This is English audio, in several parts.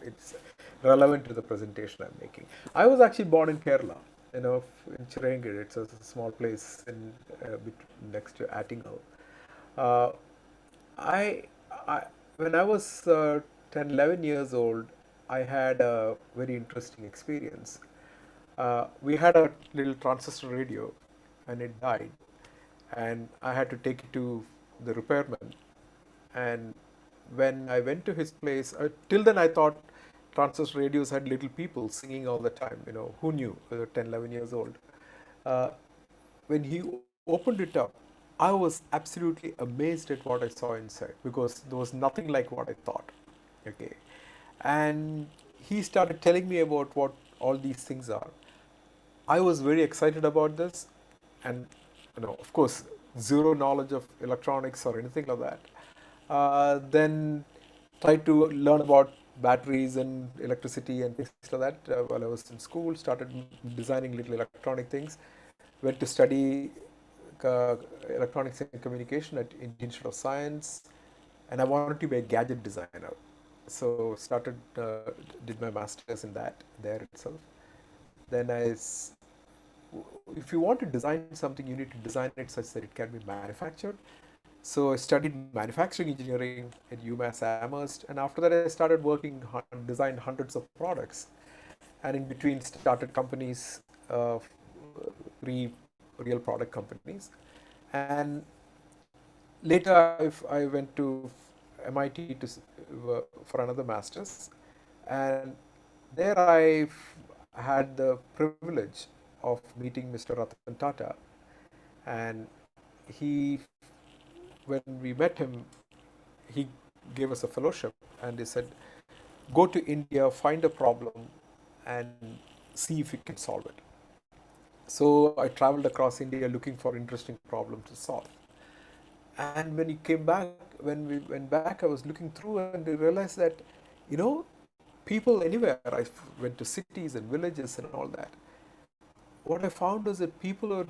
it's relevant to the presentation I'm making. I was actually born in Kerala, in Chirangir. It's a small place next to Attingal. Uh, I, I when I was 10, 11 years old, I had a very interesting experience. We had a little transistor radio, and it died, and I had to take it to the repairman. And when I went to his place, till then I thought transistor radios had little people singing all the time. Who knew? 10, 11 years old. Uh, when he opened it up, I was absolutely amazed at what I saw inside because there was nothing like what I thought. Okay. And he started telling me about what all these things are. I was very excited about this, and of course, zero knowledge of electronics or anything like that. Then tried to learn about batteries and electricity and things like that while I was in school. Started designing little electronic things. Went to study uh, electronics and communication at Indian Institute of Science, and I wanted to be a gadget designer. So did my masters in that there itself. Then if you want to design something, you need to design it such that it can be manufactured. So I studied manufacturing engineering at UMass Amherst, and after that I started working, designed hundreds of products, and in between started companies, re real product companies. And later I went to MIT for another master's, and there I had the privilege of meeting Mr. Ratan Tata, and he, when we met him, he gave us a fellowship, and he said, "Go to India, find a problem, and see if you can solve it." So I traveled across India looking for interesting problems to solve. And when he came back, when we went back, I was looking through and I realized that, you know, people anywhere, I went to cities and villages and all that. What I found is that people are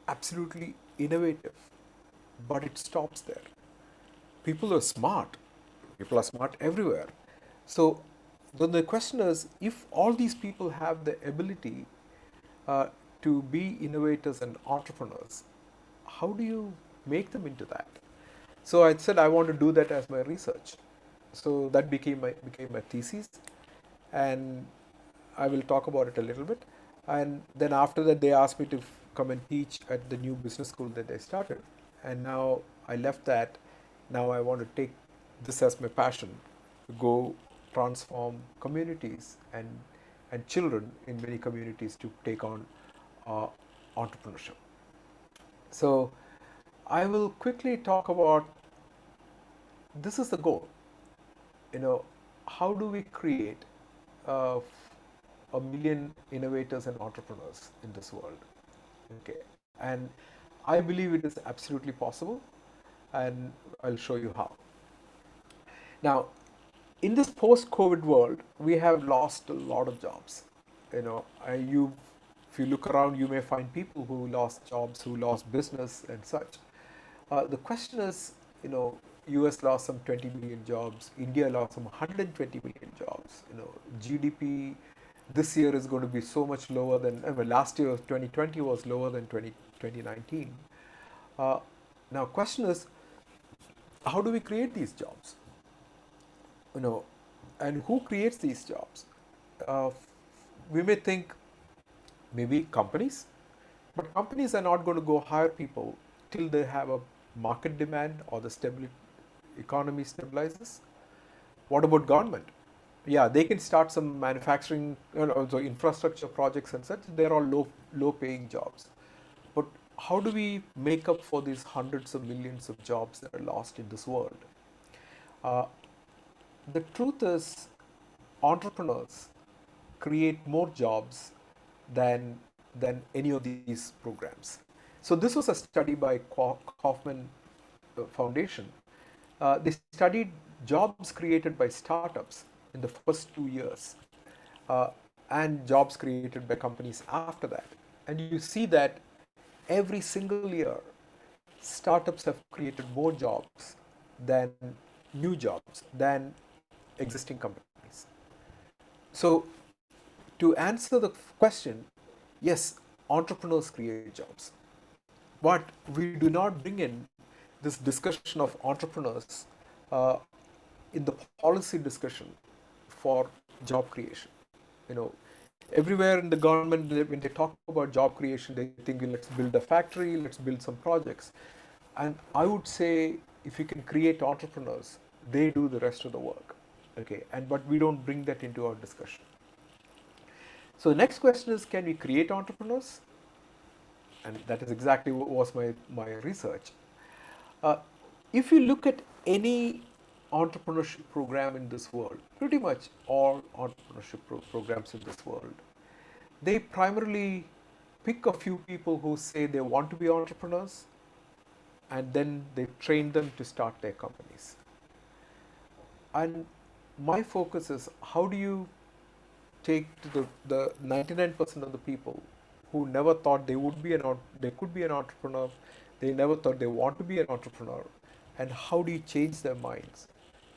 absolutely innovative, but it stops there. People are smart. People are smart everywhere. So then the question is, if all these people have the ability uh, to be innovators and entrepreneurs, how do you make them into that? So I said I want to do that as my research. So that became my thesis, and I will talk about it a little bit. And then after that, they asked me to come and teach at the new business school that they started. And now I left that. Now I want to take this as my passion to go transform communities and children in many communities to take on uh, entrepreneurship. So I will quickly talk about this is the goal. How do we create uh, a million innovators and entrepreneurs in this world? Okay, and I believe it is absolutely possible, and I'll show you how. Now, in this post-COVID world, we have lost a lot of jobs. If you look around, you may find people who lost jobs, who lost business, and such. The question is, US lost some 20 million jobs. India lost some 120 million jobs. GDP this year is going to be so much lower than, last year, 2020 was lower than 2019. Uh, Now, question is, how do we create these jobs? You know, and who creates these jobs? Uh, we may think maybe companies, but companies are not going to go hire people till they have a market demand or the economy stabilizes. What about government? Yeah, they can start some manufacturing, also infrastructure projects and such. They're all low paying jobs. But how do we make up for these hundreds of millions of jobs that are lost in this world? Uh, the truth is, entrepreneurs create more jobs than any of these programs. So this was a study by Kaufman Foundation. They studied jobs created by startups in the first 2 years, uh, and jobs created by companies after that. And you see that every single year, startups have created more jobs than new jobs than existing companies. So to answer the question, yes, entrepreneurs create jobs, but we do not bring in this discussion of entrepreneurs uh, in the policy discussion for job creation. You know, everywhere in the government, when they talk about job creation, they think let's build a factory, let's build some projects. And I would say if you can create entrepreneurs, they do the rest of the work. Okay, and but we don't bring that into our discussion. So the next question is, can we create entrepreneurs? And that is exactly what was my research. Uh, if you look at any entrepreneurship program in this world, pretty much all entrepreneurship programs in this world, they primarily pick a few people who say they want to be entrepreneurs, and then they train them to start their companies. And my focus is, how do you take to the 99% of the people who never thought they could be an entrepreneur, they never thought they want to be an entrepreneur, and how do you change their minds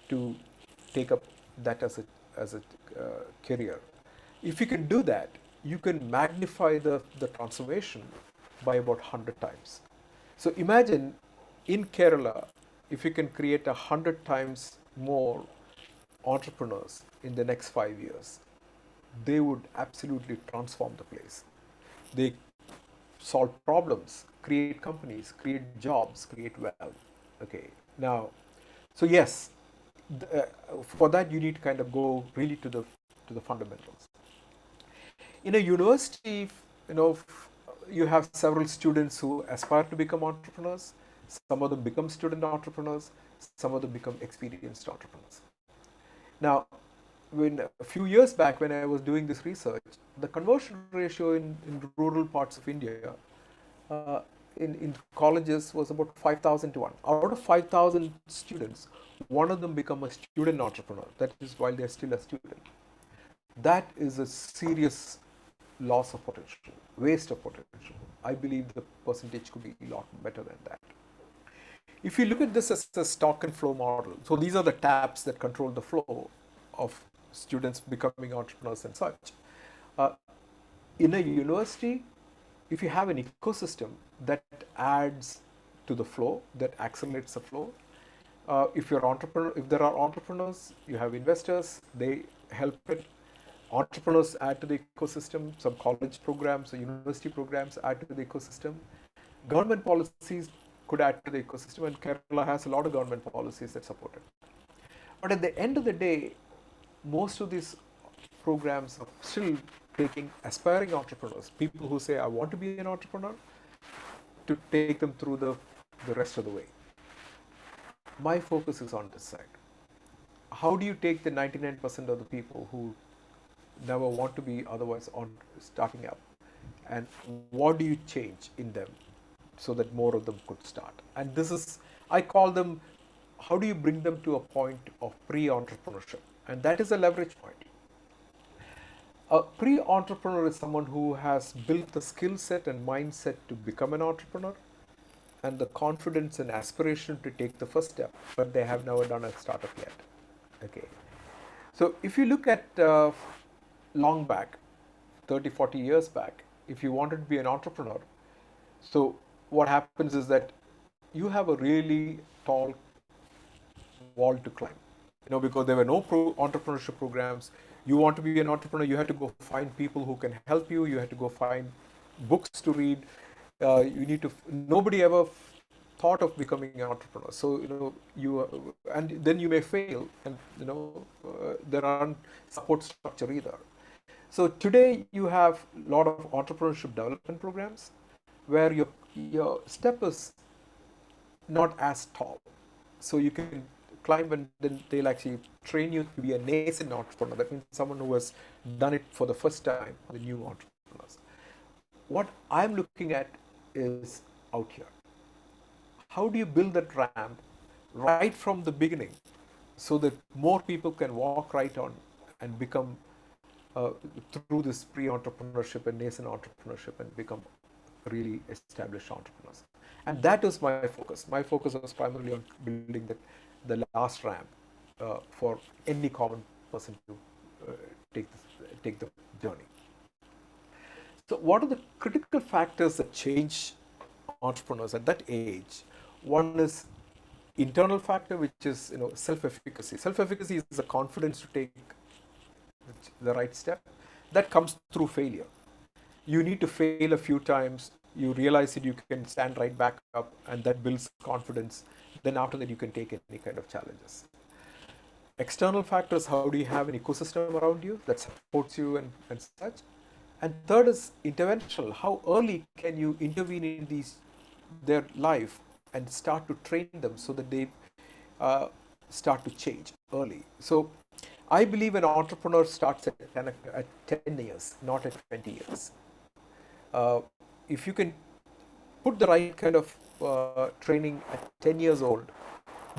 to take up that as a career? If you can do that, you can magnify the transformation by about 100 times. So imagine in Kerala, if you can create 100 times more entrepreneurs in the next 5 years, they would absolutely transform the place. They solve problems, create companies, create jobs, create wealth. Okay, now, so yes, for that you need to kind of go really to the fundamentals. In a university, you know, you have several students who aspire to become entrepreneurs. Some of them become student entrepreneurs. Some of them become experienced entrepreneurs. Now, when a few years back when I was doing this research, the conversion ratio in rural parts of India uh, in colleges was about 5,000 to 1. Out of 5,000 students, one of them become a student entrepreneur. That is while they're still a student. That is a serious loss of potential, waste of potential. I believe the percentage could be a lot better than that. If you look at this as a stock and flow model, so these are the taps that control the flow of students becoming entrepreneurs and such. Uh, in a university, if you have an ecosystem that adds to the flow, that accelerates the flow, if there are entrepreneurs, you have investors, they help it. Entrepreneurs add to the ecosystem. Some college programs or university programs add to the ecosystem. Government policies could add to the ecosystem, and Kerala has a lot of government policies that support it. But at the end of the day, most of these programs are still taking aspiring entrepreneurs, people who say, I want to be an entrepreneur, to take them through the rest of the way. My focus is on this side. How do you take the 99% of the people who never want to be otherwise on starting up, and what do you change in them so that more of them could start? And this is, I call them, how do you bring them to a point of pre-entrepreneurship? And that is a leverage point. A pre-entrepreneur is someone who has built the skill set and mindset to become an entrepreneur, and the confidence and aspiration to take the first step, but they have never done a startup yet. Okay. So if you look at long back, 30, 40 years back, if you wanted to be an entrepreneur, so what happens is that you have a really tall wall to climb, because there were no entrepreneurship programs. You want to be an entrepreneur, you had to go find people who can help you. You had to go find books to read. Nobody ever thought of becoming an entrepreneur. So, and then you may fail, and there aren't support structure either. So today you have a lot of entrepreneurship development programs where your step is not as tall. So you can climb, and then they'll actually train you to be a nascent entrepreneur. That means someone who has done it for the first time, the new entrepreneurs. What I'm looking at is out here. How do you build that ramp right from the beginning so that more people can walk right on and become through this pre-entrepreneurship and nascent entrepreneurship and become really established entrepreneurs? And that is my focus. My focus was primarily on building the last ramp for any common person to take this take the journey. So what are the critical factors that change entrepreneurs at that age? One is internal factor, which is self-efficacy. Self-efficacy is the confidence to take the right step. That comes through failure. You need to fail a few times. You realize that you can stand right back up, and that builds confidence. Then after that, you can take any kind of challenges. External factors, how do you have an ecosystem around you that supports you and such? And third is interventional. How early can you intervene in their life and start to train them so that they start to change early? So I believe an entrepreneur starts at 10 years, not at 20 years. If you can put the right kind of training at 10 years old,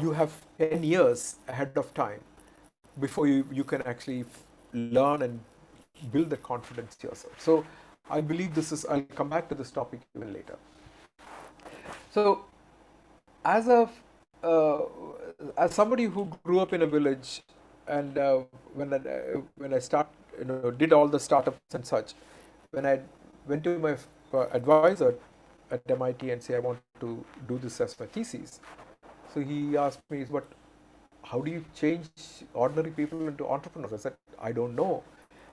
you have 10 years ahead of time before you can actually learn and build the confidence yourself. So I believe I'll come back to this topic even later. So as somebody who grew up in a village, and when I did all the startups and such, when I went to my advisor at MIT and say I want to do this as my thesis, so he asked me, "But how do you change ordinary people into entrepreneurs?" I said, "I don't know,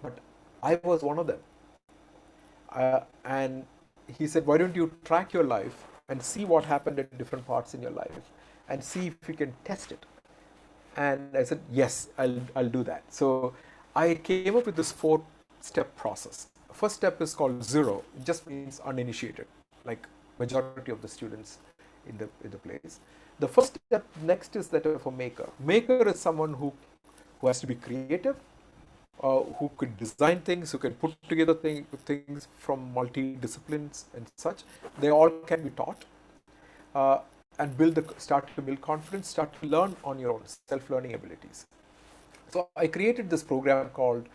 but I was one of them." And he said, "Why don't you track your life and see what happened at different parts in your life and see if you can test it?" And I said, "Yes, I'll do that." So I came up with this 4-step process. First step is called zero. It just means uninitiated, like majority of the students in the place. The first step next is that of a maker. Maker is someone who has to be creative, who could design things, who can put together things from multi-disciplines and such. They all can be taught, and start to build confidence, start to learn on your own, self-learning abilities. So I created this program called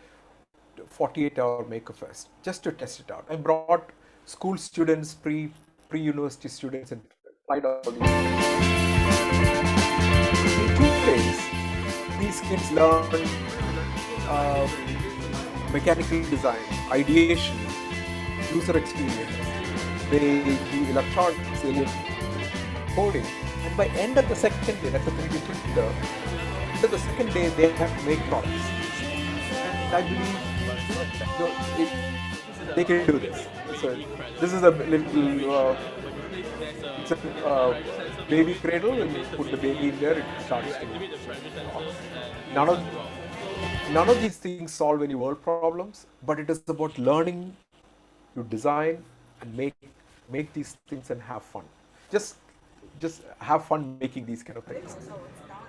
48-hour Maker Fest just to test it out. I brought school students, pre-university students, and tried out these. In 2 days, these kids learn mechanical design, ideation, user experience. They do electronics, they do coding, and by end of the second day, that's a 3D printer. End of the second day, they have to make products. And I believe they can do this. So this is a little, it's a baby cradle, and you put the baby in there, it starts to walk. None of these things solve any world problems, but it is about learning to design and make these things and have fun. Just have fun making these kind of things.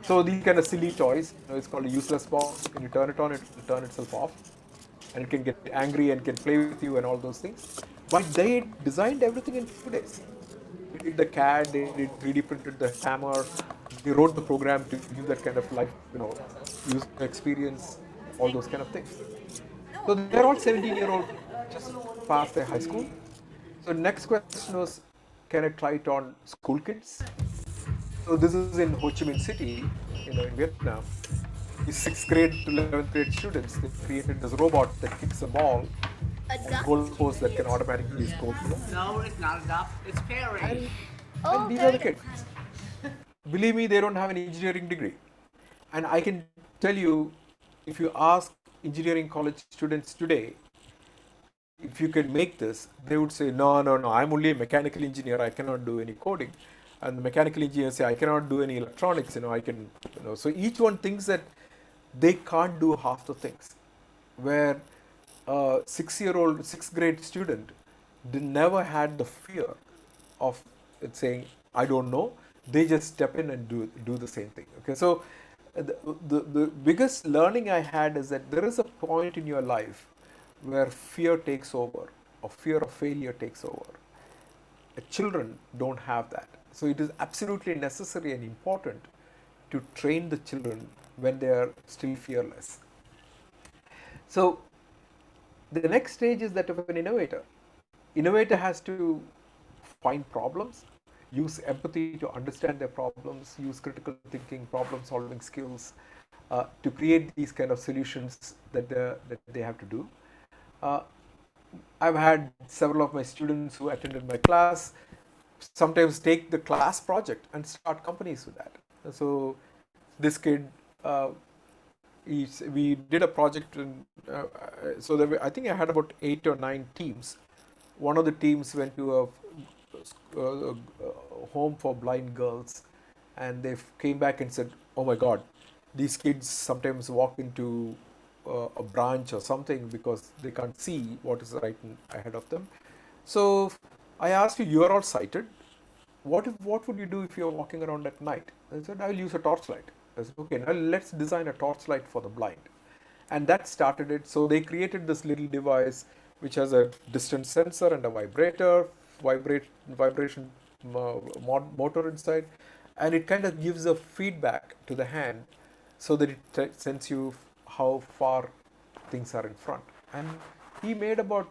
So these kind of silly toys, it's called a useless ball. When you turn it on, it will turn itself off, and it can get angry and can play with you and all those things. But they designed everything in 2 days. They did the CAD, they did 3D printed the hammer, they wrote the program to give that kind of life, user experience, all those kind of things. So they're all 17-year-old, just passed their high school. So next question was, can I try it on school kids? So this is in Ho Chi Minh City, in Vietnam. These 6th grade to 11th grade students, they created this robot that kicks a ball and goalpost that can automatically score. No, it's not enough. It's Perry. And these are the kids. Believe me, they don't have an engineering degree. And I can tell you, if you ask engineering college students today, if you can make this, they would say, no, I'm only a mechanical engineer, I cannot do any coding. And the mechanical engineers say, I cannot do any electronics, So each one thinks that they can't do half the things. Where a 6th grade student never had the fear of saying, I don't know. They just step in and do the same thing. Okay, so the biggest learning I had is that there is a point in your life where fear takes over, or fear of failure takes over. Children don't have that. So it is absolutely necessary and important to train the children when they are still fearless. So the next stage is that of an innovator. Innovator has to find problems, use empathy to understand their problems, use critical thinking, problem solving skills, to create these kind of solutions that they have to do. Uh, I've had several of my students who attended my class sometimes take the class project and start companies with that. So this kid, we did a project, so there were, I think I had about 8 or 9 teams. One of the teams went to a home for blind girls, and they came back and said, "Oh my God, these kids sometimes walk into a branch or something because they can't see what is right ahead of them." So I asked you, "You are all sighted. What would you do if you're walking around at night?" I said, "I'll use a torchlight." I said, "Okay, now let's design a torchlight for the blind." And that started it. So they created this little device which has a distance sensor and a vibrator, vibration motor inside, and it kind of gives a feedback to the hand so that it sends you how far things are in front. And he made about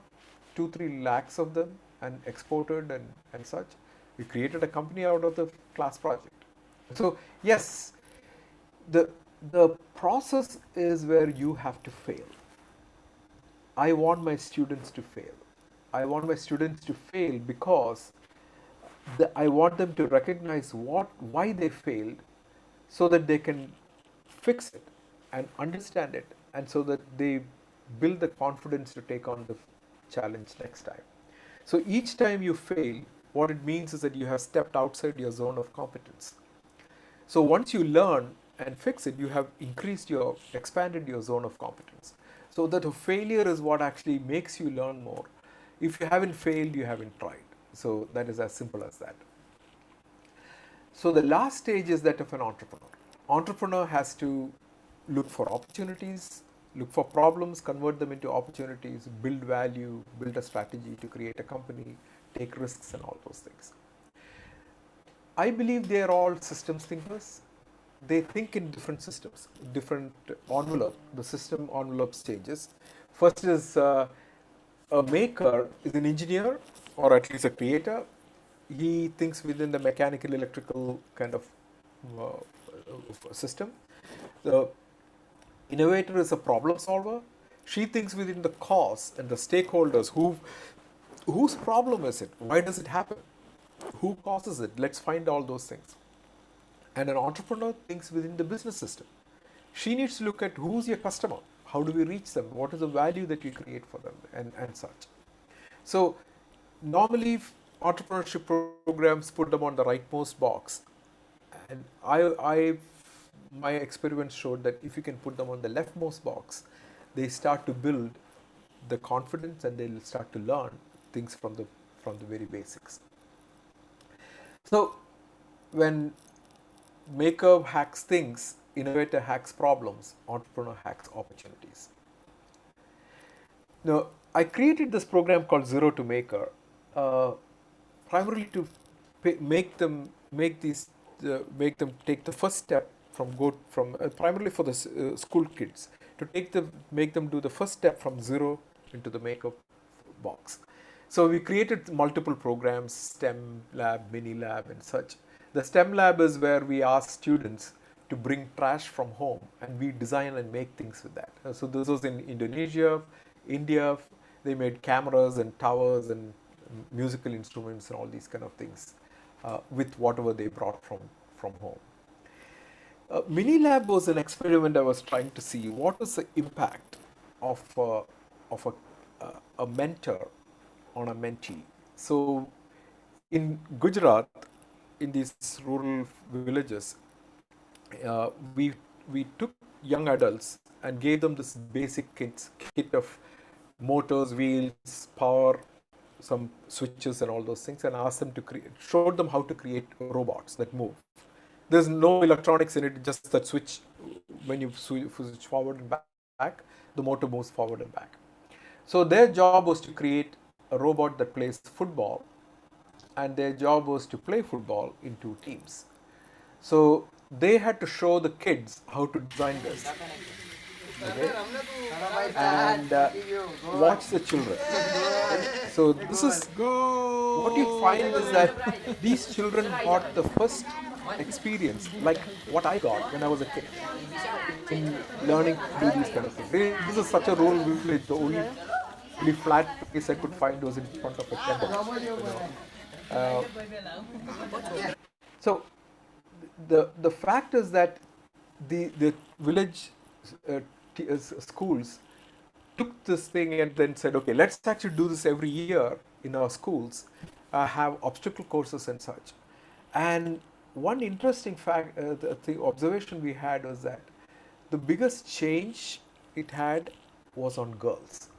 2-3 lakhs of them and exported and such. We created a company out of the class project. So yes, the process is where you have to fail. I want my students to fail. I want my students to fail because I want them to recognize why they failed so that they can fix it and understand it, and so that they build the confidence to take on the challenge next time. So each time you fail, what it means is that you have stepped outside your zone of competence. So once you learn and fix it, you have expanded your zone of competence. So that a failure is what actually makes you learn more. If you haven't failed, you haven't tried. So that is as simple as that. So the last stage is that of an entrepreneur. Entrepreneur has to look for opportunities, look for problems, convert them into opportunities, build value, build a strategy to create a company, take risks and all those things. I believe they are all systems thinkers. They think in different systems, different envelope. The system envelope changes. First is a maker is an engineer or at least a creator. He thinks within the mechanical, electrical kind of system. The innovator is a problem solver. She thinks within the cause and the stakeholders. Whose problem is it? Why does it happen? Who causes it? Let's find all those things. And an entrepreneur thinks within the business system. She needs to look at who's your customer, how do we reach them, what is the value that you create for them, and such. So normally entrepreneurship programs put them on the rightmost box, and my experiments showed that if you can put them on the leftmost box, they start to build the confidence and they'll start to learn things from the very basics. So when maker hacks things, innovator hacks problems, entrepreneur hacks opportunities. Now, I created this program called Zero to Maker, primarily to make them take the first step primarily for the school kids, to make them do the first step from zero into the maker box. So we created multiple programs, STEM lab, mini lab, and such. The STEM lab is where we ask students to bring trash from home, and we design and make things with that. So this was in Indonesia, India. They made cameras and towers and musical instruments and all these kind of things with whatever they brought from home. Mini lab was an experiment. I was trying to see what was the impact of a mentor on a mentee. So in Gujarat, in these rural villages, we took young adults and gave them this basic kit of motors, wheels, power, some switches and all those things, and asked them to showed them how to create robots that move. There's no electronics in it, just that switch. When you switch forward and back, the motor moves forward and back. So their job was to create a robot that plays football, and their job was to play football in 2 teams. So they had to show the kids how to design this. Okay? And watch the children. So this is what you find is that these children got the first experience like what I got when I was a kid in learning to do these kind of things. This is such a rural village. The only flat place I could find was in front of a temple. So the fact is that the village schools took this thing and then said, okay, let's actually do this every year in our schools, have obstacle courses and such. And one interesting fact, the observation we had was that the biggest change it had was on girls,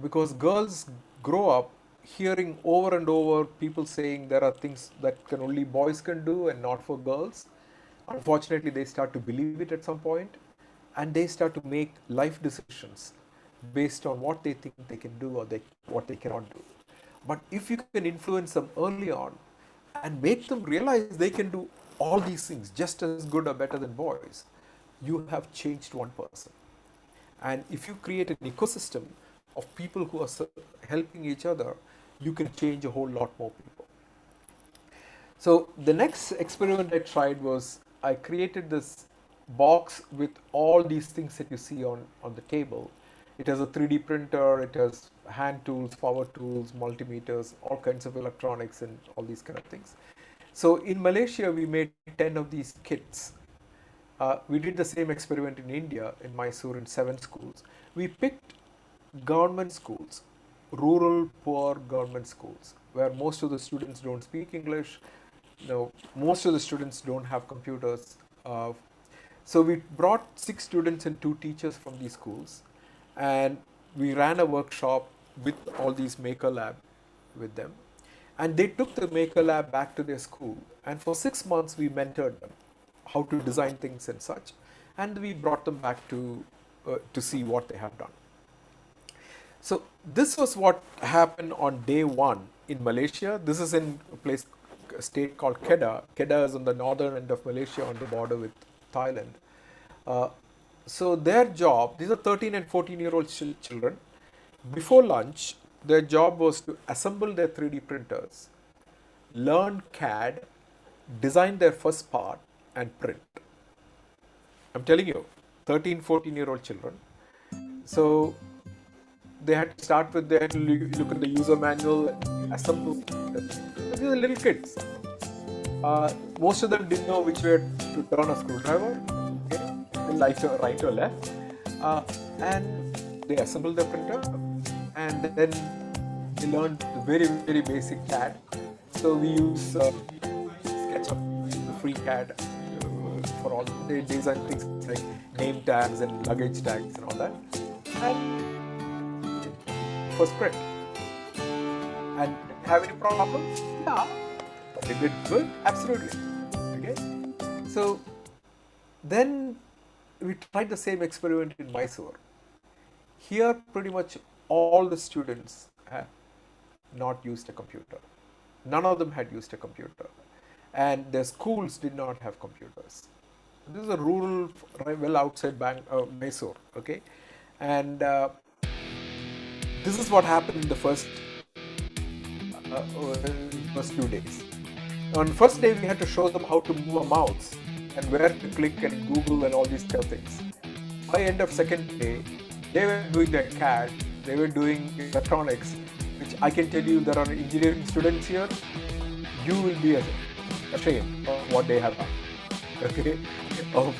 because girls grow up hearing over and over people saying there are things that can only boys can do and not for girls. Unfortunately, they start to believe it at some point, and they start to make life decisions based on what they think they can do or what they cannot do. But if you can influence them early on and make them realize they can do all these things just as good or better than boys, you have changed one person. And if you create an ecosystem of people who are helping each other, you can change a whole lot more people. So the next experiment I tried was I created this box with all these things that you see on the table. It has a 3D printer, it has hand tools, power tools, multimeters, all kinds of electronics and all these kind of things. So in Malaysia, we made 10 of these kits. We did the same experiment in India, in MYSURU, in 7 schools. We picked government schools, rural, poor government schools, where most of the students don't speak English. Most of the students don't have computers. So we brought 6 students and 2 teachers from these schools, and we ran a workshop with all these Maker Lab with them. And they took the Maker Lab back to their school, and for 6 months we mentored them how to design things and such, and we brought them back to see what they have done. So this was what happened on day 1 in Malaysia. This is in a state called KEDAH. KEDAH is on the northern end of Malaysia on the border with Thailand. So their job, these are 13 and 14-year-old children. Before lunch, their job was to assemble their 3D printers, learn CAD, design their first part, and print. I'm telling you, 13, 14-year-old children. So they had to start with, they had to look at the user manual and assemble. These are little kids. Most of them didn't know which way to turn a screwdriver, right or left. And they assembled the printer, and then they learned very, very basic CAD. So we use SketchUp, the free CAD for all. They design things like name tags and luggage tags and all that. And first print. And have any problems? Yeah. But they did good? Absolutely. Okay. So then we tried the same experiment in MYSURU. Here, pretty much all the students have not used a computer. None of them had used a computer. And their schools did not have computers. This is a rural, well outside MYSURU, okay? And this is what happened in the first few days. On the first day, we had to show them how to move a mouse and where to click and Google and all these kind of things. By end of second day, they were doing their CAD, they were doing electronics, which I can tell you there are engineering students here, you will be ashamed of what they have done. Okay? You'll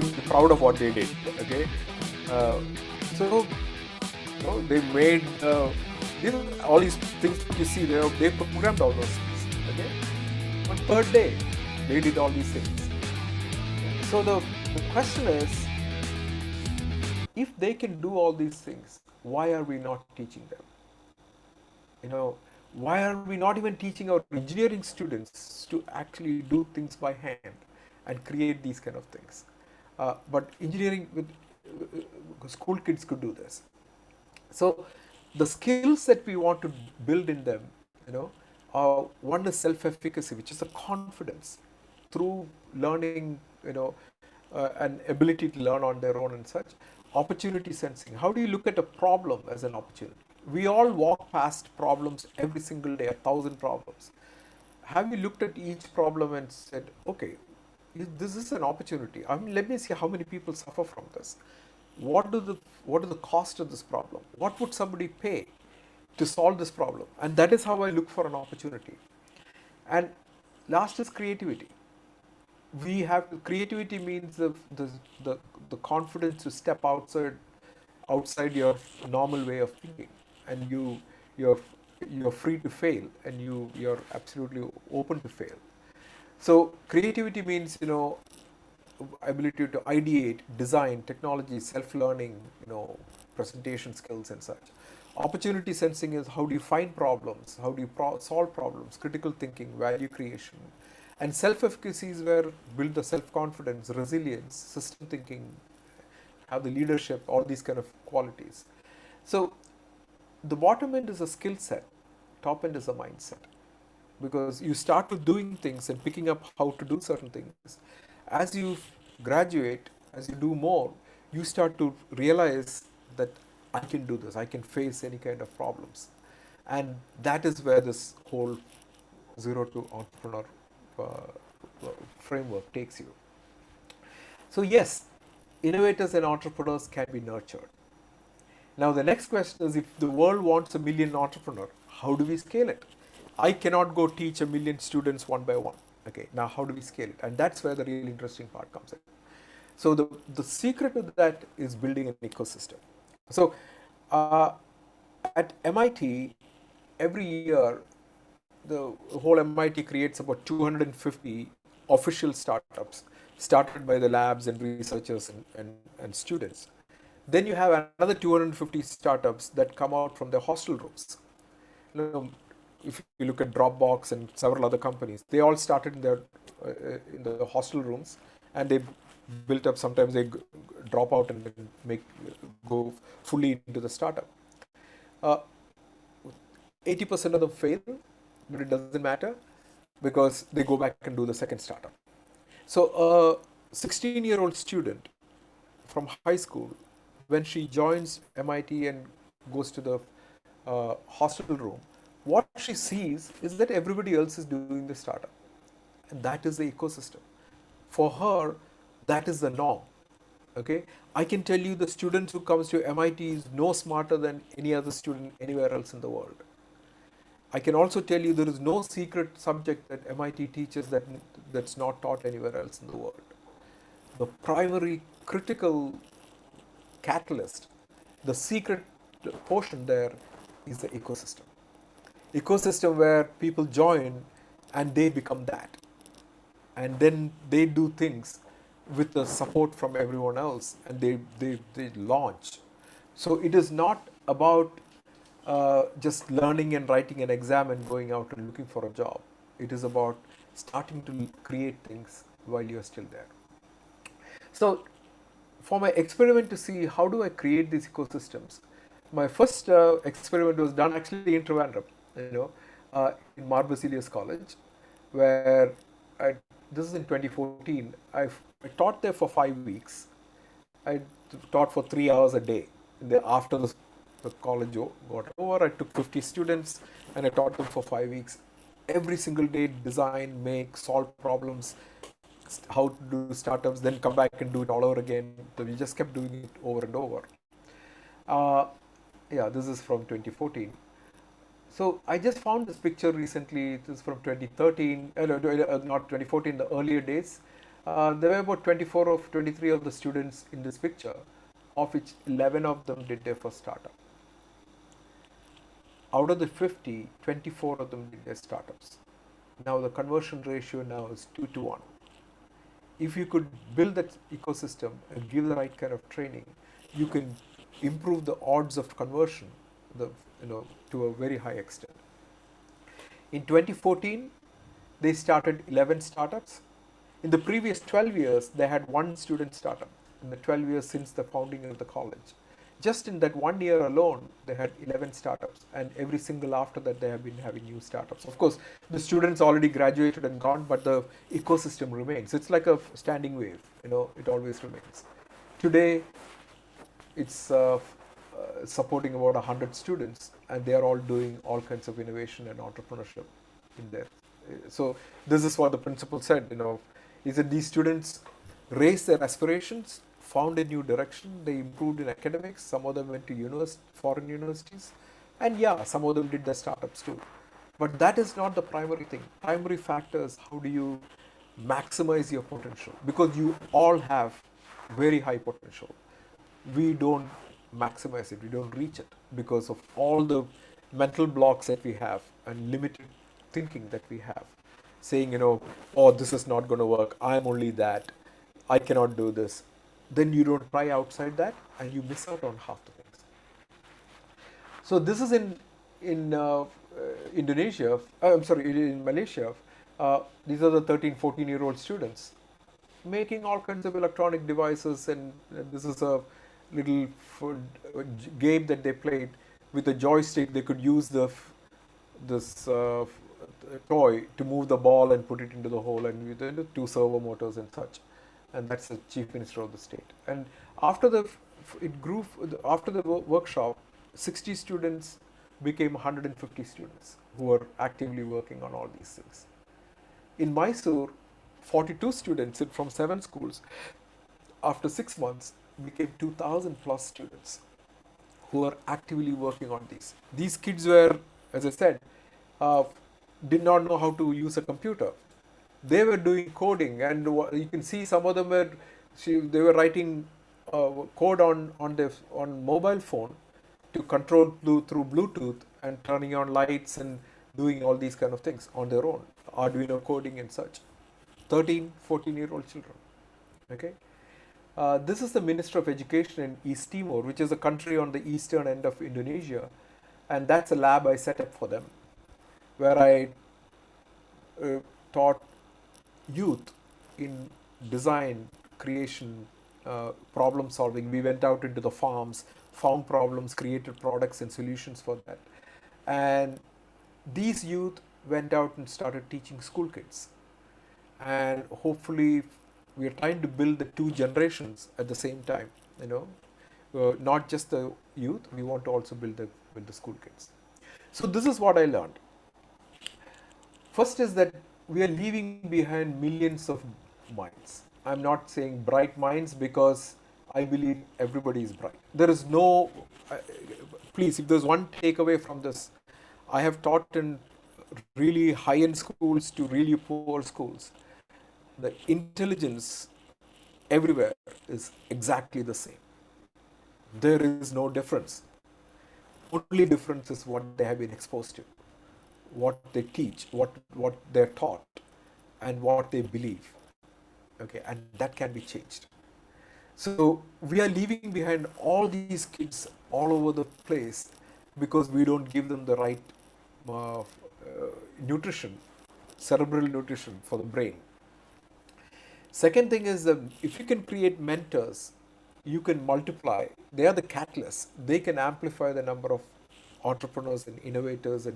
be proud of what they did. Okay? They made all these things you see there, they programmed all those things. Okay? On third day, they did all these things. So the question is, if they can do all these things, why are we not teaching them? Why are we not even teaching our engineering students to actually do things by hand and create these kind of things? But engineering with school kids could do this. So the skills that we want to build in them, one is self-efficacy, which is a confidence through learning, an ability to learn on their own and such. Opportunity sensing. How do you look at a problem as an opportunity? We all walk past problems every single day, 1,000 problems. have you looked at each problem and said, okay, this is an opportunity. I mean, let me see how many people suffer from this. What do the what are the cost of this problem? What would somebody pay to solve this problem? And that is how I look for an opportunity. And last is creativity. We have creativity means the, the confidence to step outside your normal way of thinking, and you're you're free to fail, and you're absolutely open to fail. So creativity means, ability to ideate, design, technology, self-learning, presentation skills and such. Opportunity sensing is how do you find problems, how do you solve problems, critical thinking, value creation. And self-efficacy is where build the self-confidence, resilience, system thinking, have the leadership, all these kind of qualities. So the bottom end is a skill set, top end is a mindset. Because you start with doing things and picking up how to do certain things. As you graduate, as you do more, you start to realize that I can do this, I can face any kind of problems. And that is where this whole zero to entrepreneur framework takes you. So yes, innovators and entrepreneurs can be nurtured. Now the next question is, if the world wants a million entrepreneurs, how do we scale it? I cannot go teach a million students one by one. Okay, now how do we scale it? And that's where the really interesting part comes in. So the secret to that is building an ecosystem. So at MIT, every year, the whole MIT creates about 250 official startups started by the labs and researchers and students. Then you have another 250 startups that come out from their hostel rooms. If you look at Dropbox and several other companies, they all started in the hostel rooms, and they built up. Sometimes they drop out and go fully into the startup. 80% of them fail, but it doesn't matter because they go back and do the second startup. So a 16-year-old student from high school, when she joins MIT and goes to the hostel room, what she sees is that everybody else is doing the startup. And that is the ecosystem. For her, that is the norm. Okay, I can tell you the students who comes to MIT is no smarter than any other student anywhere else in the world. I can also tell you there is no secret subject that MIT teaches that's not taught anywhere else in the world. The primary critical catalyst, the secret portion there is the ecosystem. Ecosystem where people join and they become that. And then they do things with the support from everyone else, and they launch. So it is not about just learning and writing an exam and going out and looking for a job. It is about starting to create things while you're still there. So for my experiment to see how do I create these ecosystems, my first experiment was done actually in Trivandrum, in Mar Basilius College, where this is in 2014. I taught there for 5 weeks. I taught for 3 hours a day. After the college got over, I took 50 students and I taught them for 5 weeks. Every single day, design, make, solve problems, how to do startups, then come back and do it all over again. So we just kept doing it over and over. This is from 2014. So I just found this picture recently. It is from 2013, not 2014, the earlier days. There were about 24 of 23 of the students in this picture, of which 11 of them did their first startup. Out of the 50, 24 of them did their startups. Now the conversion ratio now is 2 to 1. If you could build that ecosystem and give the right kind of training, you can improve the odds of conversion to a very high extent. In 2014, they started 11 startups. In the previous 12 years, they had one student startup in the 12 years since the founding of the college. Just in that 1 year alone, they had 11 startups, and every single after that, they have been having new startups. Of course, the students already graduated and gone, but the ecosystem remains. It's like a standing wave, it always remains. Today, it's supporting about 100 students, and they are all doing all kinds of innovation and entrepreneurship in there So this is what the principal said, he said these students raised their aspirations, found a new direction, they improved in academics, some of them went to foreign universities, and yeah, some of them did the startups too. But that is not the primary thing. Primary factor is how do you maximize your potential, because you all have very high potential. We don't maximize it, we don't reach it because of all the mental blocks that we have and limited thinking that we have, saying, oh, this is not going to work, I'm only that, I cannot do this. Then you don't try outside that and you miss out on half the things. So this is in Indonesia, I'm sorry, in Malaysia. These are the 13, 14-year-old students making all kinds of electronic devices, and this is a little game that they played with a joystick. They could use this toy to move the ball and put it into the hole, and with the 2 servo motors and such. And that's the chief minister of the state. And after after the workshop, 60 students became 150 students who were actively working on all these things. In Mysore, 42 students from 7 schools, after 6 months, became 2,000 plus students who are actively working on these. These kids were, as I said, did not know how to use a computer. They were doing coding, and you can see some of them they were writing code on mobile phone to control through Bluetooth and turning on lights and doing all these kind of things on their own, Arduino coding and such. 13, 14-year-old children. Okay. This is the Minister of Education in East Timor, which is a country on the eastern end of Indonesia, and that's a lab I set up for them, where I taught youth in design, creation, problem solving. We went out into the farms, found problems, created products and solutions for that. And these youth went out and started teaching school kids. And hopefully we are trying to build the 2 generations at the same time, not just the youth, we want to also build the school kids. So this is what I learned. First is that we are leaving behind millions of minds. I'm not saying bright minds, because I believe everybody is bright. There is no, please, if there's one takeaway from this, I have taught in really high-end schools to really poor schools. The intelligence everywhere is exactly the same. There is no difference. Only difference is what they have been exposed to, what they teach, what they're taught, and what they believe. Okay, and that can be changed. So we are leaving behind all these kids all over the place because we don't give them the right nutrition, cerebral nutrition for the brain. Second thing is that if you can create mentors, you can multiply. They are the catalysts. They can amplify the number of entrepreneurs and innovators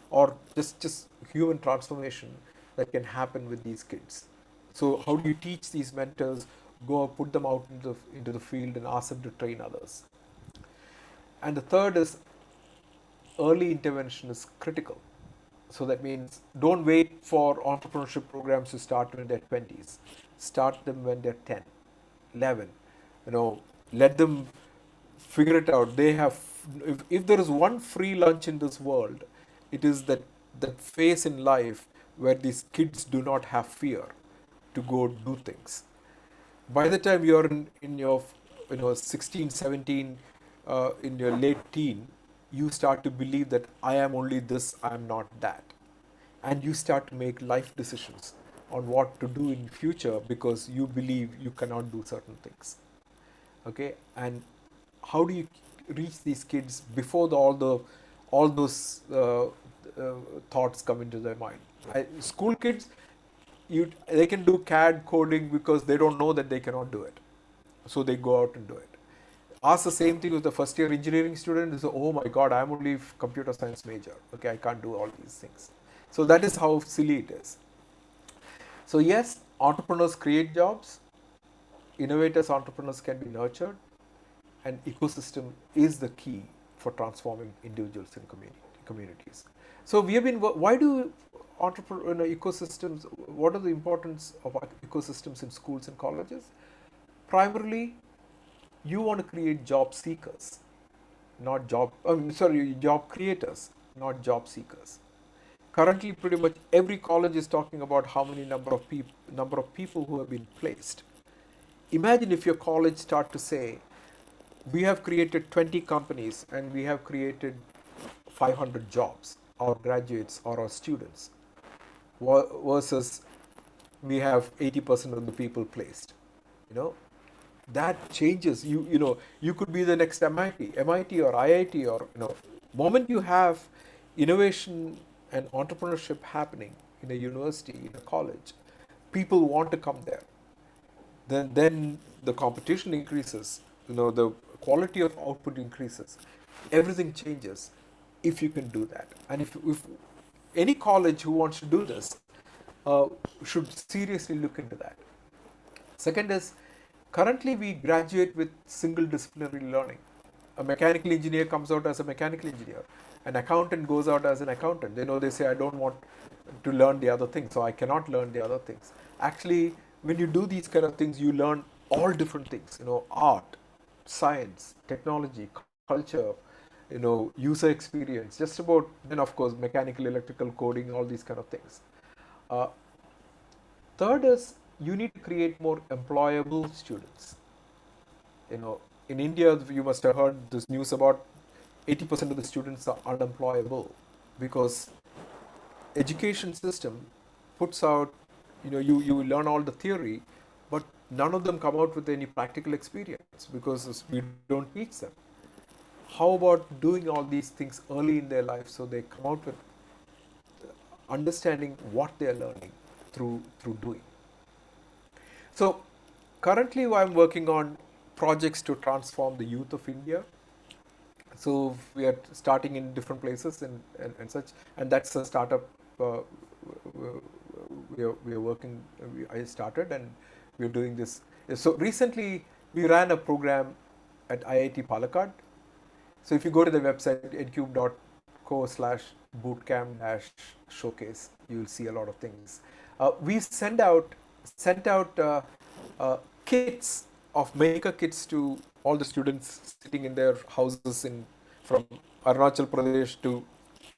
or just human transformation that can happen with these kids. So how do you teach these mentors? Go put them out into the field and ask them to train others. And the third is early intervention is critical. So that means don't wait for entrepreneurship programs to start when they're 20s. Start them when they're 10, 11. Let them figure it out. They have, if there is one free lunch in this world, it is that phase in life where these kids do not have fear to go do things. By the time you're in your 16, 17, in your late teen, you start to believe that I am only this, I am not that. And you start to make life decisions on what to do in future because you believe you cannot do certain things. Okay, and how do you reach these kids before all those thoughts come into their mind? School kids, they can do CAD coding because they don't know that they cannot do it, so they go out and do it. Ask the same thing with the first year engineering student. They say, oh my God, I'm only computer science major. Okay, I can't do all these things. So that is how silly it is. So yes, entrepreneurs create jobs. Innovators, entrepreneurs can be nurtured, and ecosystem is the key for transforming individuals and communities. So we have been. Why do entrepreneur ecosystems, what are the importance of ecosystems in schools and colleges? Primarily, you want to create job seekers, not job creators, not job seekers. Currently, pretty much every college is talking about how many number of people who have been placed. Imagine if your college start to say, we have created 20 companies and we have created 500 jobs, our graduates or our students, versus we have 80% of the people placed. You know, that changes. You could be the next MIT or IIT, or moment you have innovation and entrepreneurship happening in a university, in a college, people want to come there. Then the competition increases. The quality of output increases. Everything changes if you can do that. And if any college who wants to do this should seriously look into that. Second is, currently we graduate with single disciplinary learning. A mechanical engineer comes out as a mechanical engineer. An accountant goes out as an accountant. They say, I don't want to learn the other things, so I cannot learn the other things. Actually, when you do these kind of things, you learn all different things. Art, science, technology, culture, user experience, just about, then of course, mechanical, electrical, coding, all these kind of things. Third is, you need to create more employable students. In India, you must have heard this news about 80% of the students are unemployable because education system puts out, you learn all the theory, but none of them come out with any practical experience because we don't teach them. How about doing all these things early in their life so they come out with understanding what they're learning through doing. So currently I'm working on projects to transform the youth of India. So we are starting in different places and such, and that's a startup we are working. I started and we're doing this. So recently we ran a program at IIT Palakkad. So if you go to the website encube.co/bootcamp-showcase, you will see a lot of things. We sent out kits of maker kits to all the students sitting in their houses from Arunachal Pradesh to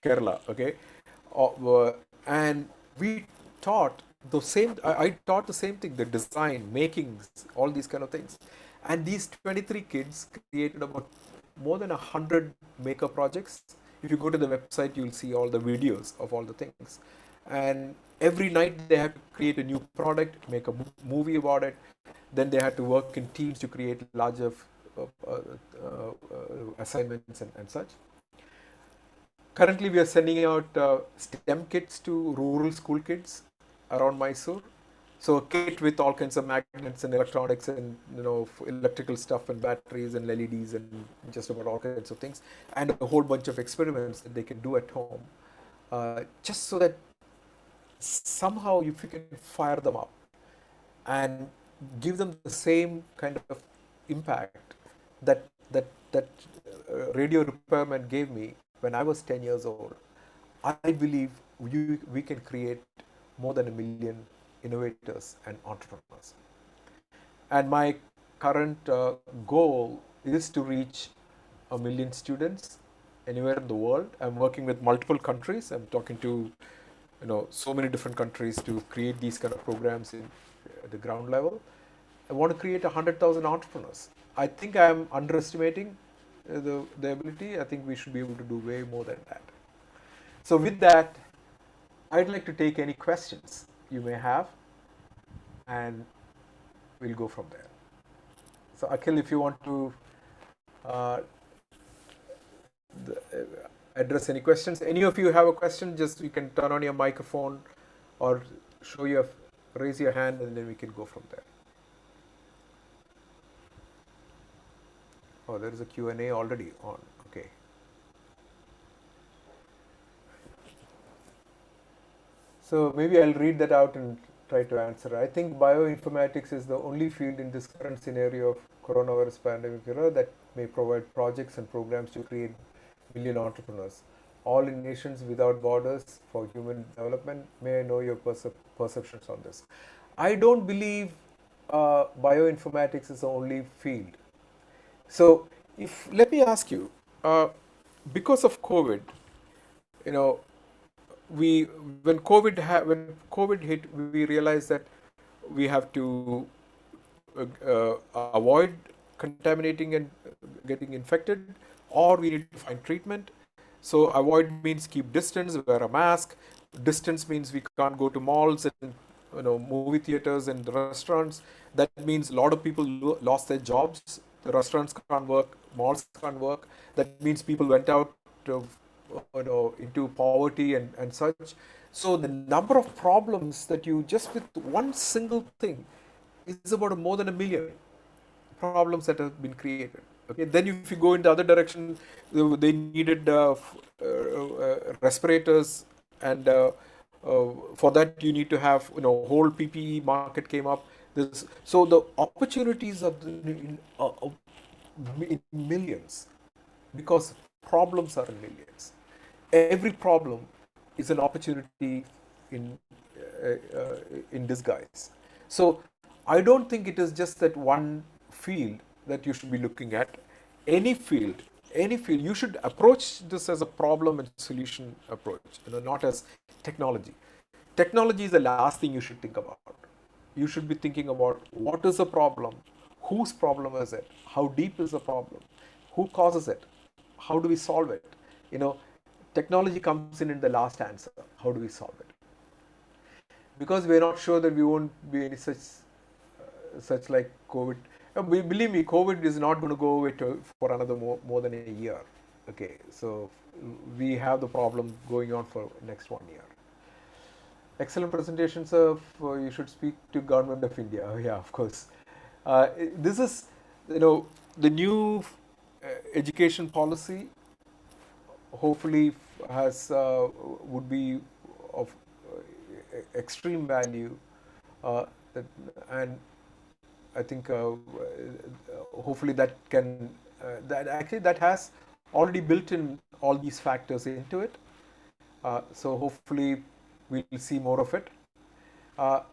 Kerala. Okay, and we taught the same. I taught the same thing: the design, makings, all these kind of things. And these 23 kids created about more than 100 maker projects. If you go to the website, you'll see all the videos of all the things. And every night they have to create a new product, make a movie about it. Then they had to work in teams to create larger assignments and such. Currently, we are sending out STEM kits to rural school kids around MYSURU. So a kit with all kinds of magnets and electronics and electrical stuff and batteries and LEDs and just about all kinds of things, and a whole bunch of experiments that they can do at home, just so that somehow if you can fire them up and give them the same kind of impact that radio repairman gave me when I was 10 years old, I believe we can create more than 1 million innovators and entrepreneurs. And my current goal is to reach 1 million students anywhere in the world. I'm working with multiple countries. I'm talking to so many different countries to create these kind of programs at the ground level. I want to create 100,000 entrepreneurs. I think I'm underestimating the ability. I think we should be able to do way more than that. So with that, I'd like to take any questions you may have, and we'll go from there. So Akhil, if you want to address any questions. Any of you have a question, just you can turn on your microphone or raise your hand, and then we can go from there. Oh, there is a Q&A already on. Okay. So maybe I'll read that out and try to answer. I think bioinformatics is the only field in this current scenario of coronavirus pandemic era that may provide projects and programs to create million entrepreneurs. all in nations without borders for human development. May I know your perceptions on this? I don't believe bioinformatics is the only field. So, if let me ask you, because of COVID, you know, we when COVID hit, we realized that we have to avoid contaminating and getting infected, or we need to find treatment. So avoid means keep distance, wear a mask. Distance means we can't go to malls and movie theaters and restaurants. That means a lot of people lost their jobs. The restaurants can't work, malls can't work. That means people went out to, into poverty and such. So the number of problems that you just with one single thing is about more than 1 million problems that have been created. Okay, then if you go in the other direction, they needed respirators, and for that you need to have whole PPE market came up. So the opportunities are in millions because problems are in millions. Every problem is an opportunity in disguise. So I don't think it is just that one field that you should be looking at. Any field, you should approach this as a problem and solution approach, not as technology. Technology is the last thing you should think about. You should be thinking about what is the problem, whose problem is it, how deep is the problem, who causes it, how do we solve it. Technology comes in the last answer. How do we solve it? Because we're not sure that we won't be any such like COVID. Believe me, COVID is not going to go away for another more than a year. Okay, so we have the problem going on for next 1 year. Excellent presentation, sir. You should speak to Government of India. Yeah, of course. This is, the new education policy. Hopefully, would be of extreme value, and I think hopefully that can that has already built in all these factors into it. So hopefully we'll see more of it. What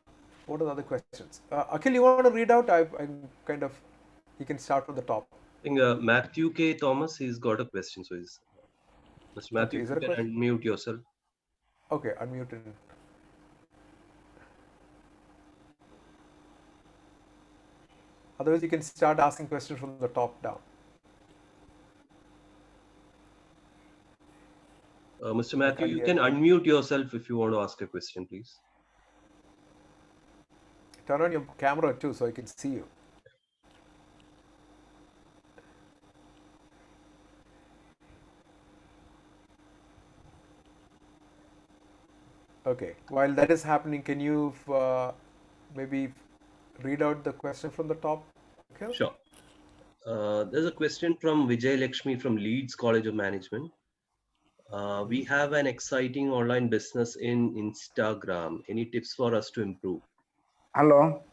are the other questions? Akhil, you want to read out? I'm kind of. You can start from the top. I think Matthew K. Thomas, he's got a question. So Mr. Matthew, Okay, you can unmute yourself. Okay, unmute. Otherwise, you can start asking questions from the top down. Mr. Matthew, you can unmute yourself if you want to ask a question, please. Turn on your camera too so I can see you. Okay, while that is happening, can you maybe read out the question from the top? Okay. Sure. There's a question from Vijay Lakshmi from Leeds College of Management. We have an exciting online business in Instagram. Any tips for us to improve? Hello.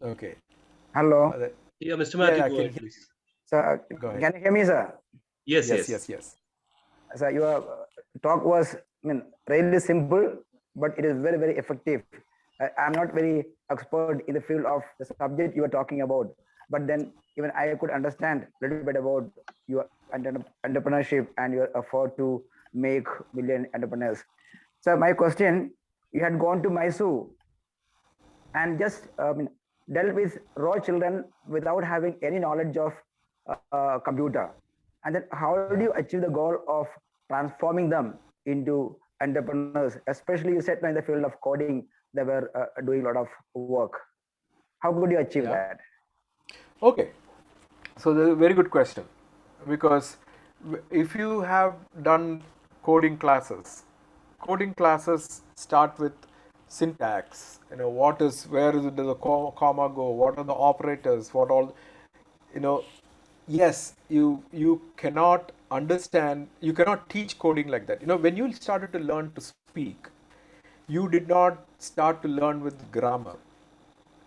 Okay. Hello. Yeah, Mr. Matthew, go ahead, please. Sir, can you hear me, sir? Yes. Sir, your talk was, really simple, but it is very, very effective. I'm not very expert in the field of the subject you are talking about, but then even I could understand a little bit about your entrepreneurship and your effort to make million entrepreneurs. So my question, you had gone to MYSURU and just dealt with raw children without having any knowledge of computer. And then how do you achieve the goal of transforming them into entrepreneurs, especially you said in the field of coding, they were doing a lot of work. How could you achieve that? Okay, so that's a very good question, because if you have done coding classes start with syntax. Where does the comma go? What are the operators? What all? Yes, you cannot understand. You cannot teach coding like that. When you started to learn to speak, you did not start to learn with grammar.